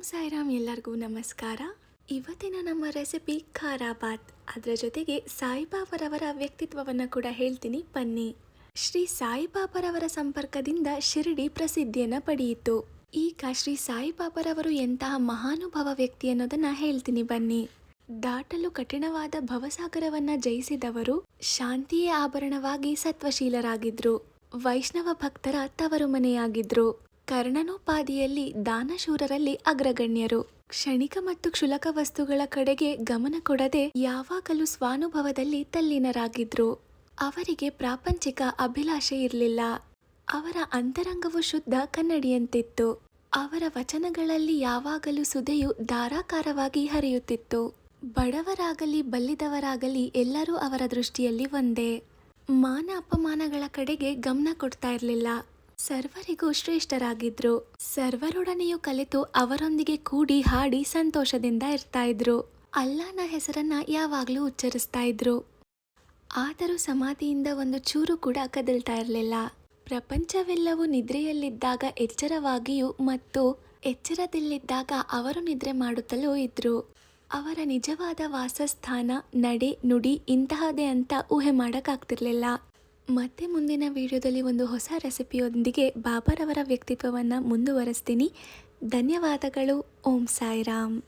ಸಾಯಿರಾಮ್, ಎಲ್ಲರಿಗೂ ನಮಸ್ಕಾರ. ಇವತ್ತಿನ ನಮ್ಮ ರೆಸಿಪಿ ಖಾರಾಬಾತ್. ಅದರ ಜೊತೆಗೆ ಸಾಯಿಬಾಬಾರವರ ವ್ಯಕ್ತಿತ್ವವನ್ನು ಕೂಡ ಹೇಳ್ತೀನಿ, ಬನ್ನಿ. ಶ್ರೀ ಸಾಯಿಬಾಬಾರವರ ಸಂಪರ್ಕದಿಂದ ಶಿರಡಿ ಪ್ರಸಿದ್ಧಿಯನ್ನು ಪಡೆಯಿತು. ಈಗ ಶ್ರೀ ಸಾಯಿಬಾಬಾರವರು ಎಂತಹ ಮಹಾನುಭಾವ ವ್ಯಕ್ತಿ ಅನ್ನೋದನ್ನ ಹೇಳ್ತೀನಿ, ಬನ್ನಿ. ದಾಟಲು ಕಠಿಣವಾದ ಭವಸಾಗರವನ್ನ ಜಯಿಸಿದವರು, ಶಾಂತಿಯೇ ಆಭರಣವಾಗಿ ಸತ್ವಶೀಲರಾಗಿದ್ರು, ವೈಷ್ಣವ ಭಕ್ತರ ತವರು ಮನೆಯಾಗಿದ್ರು, ಕರ್ಣನೋಪಾದಿಯಲ್ಲಿ ದಾನಶೂರರಲ್ಲಿ ಅಗ್ರಗಣ್ಯರು, ಕ್ಷಣಿಕ ಮತ್ತು ಕ್ಷುಲಕ ವಸ್ತುಗಳ ಕಡೆಗೆ ಗಮನ ಕೊಡದೆ ಯಾವಾಗಲೂ ಸ್ವಾನುಭವದಲ್ಲಿ ತಲ್ಲೀನರಾಗಿದ್ರು. ಅವರಿಗೆ ಪ್ರಾಪಂಚಿಕ ಅಭಿಲಾಷೆ ಇರಲಿಲ್ಲ. ಅವರ ಅಂತರಂಗವು ಶುದ್ಧ ಕನ್ನಡಿಯಂತಿತ್ತು. ಅವರ ವಚನಗಳಲ್ಲಿ ಯಾವಾಗಲೂ ಸುಧೆಯು ಧಾರಾಕಾರವಾಗಿ ಹರಿಯುತ್ತಿತ್ತು. ಬಡವರಾಗಲಿ ಬಲ್ಲಿದವರಾಗಲಿ ಎಲ್ಲರೂ ಅವರ ದೃಷ್ಟಿಯಲ್ಲಿ ಒಂದೇ. ಮಾನ ಅಪಮಾನಗಳ ಕಡೆಗೆ ಗಮನ ಕೊಡ್ತಾ ಇರಲಿಲ್ಲ. ಸರ್ವರಿಗೂ ಶ್ರೇಷ್ಠರಾಗಿದ್ರು. ಸರ್ವರೊಡನೆಯೂ ಕಲಿತು ಅವರೊಂದಿಗೆ ಕೂಡಿ ಹಾಡಿ ಸಂತೋಷದಿಂದ ಇರ್ತಾ ಇದ್ರು. ಅಲ್ಲಾನ ಹೆಸರನ್ನ ಯಾವಾಗ್ಲೂ ಉಚ್ಚರಿಸ್ತಾ ಇದ್ರು. ಆದರೂ ಸಮಾಧಿಯಿಂದ ಒಂದು ಚೂರು ಕೂಡ ಕದಲ್ತಾ ಇರಲಿಲ್ಲ. ಪ್ರಪಂಚವೆಲ್ಲವೂ ನಿದ್ರೆಯಲ್ಲಿದ್ದಾಗ ಎಚ್ಚರವಾಗಿಯೂ ಮತ್ತು ಎಚ್ಚರದಲ್ಲಿದ್ದಾಗ ಅವರು ನಿದ್ರೆ ಮಾಡುತ್ತಲೂ ಇದ್ರು. ಅವರ ನಿಜವಾದ ವಾಸಸ್ಥಾನ, ನಡೆ, ನುಡಿ ಇಂತಹದೇ ಅಂತ ಊಹೆ ಮಾಡೋಕ್ಕಾಗ್ತಿರ್ಲಿಲ್ಲ. ಮತ್ತೆ ಮುಂದಿನ ವಿಡಿಯೋದಲ್ಲಿ ಒಂದು ಹೊಸ ರೆಸಿಪಿಯೊಂದಿಗೆ ಬಾಬಾರವರ ವ್ಯಕ್ತಿತ್ವವನ್ನು ಮುಂದುವರಿಸ್ತೀನಿ. ಧನ್ಯವಾದಗಳು. ಓಂ ಸಾಯಿರಾಮ್.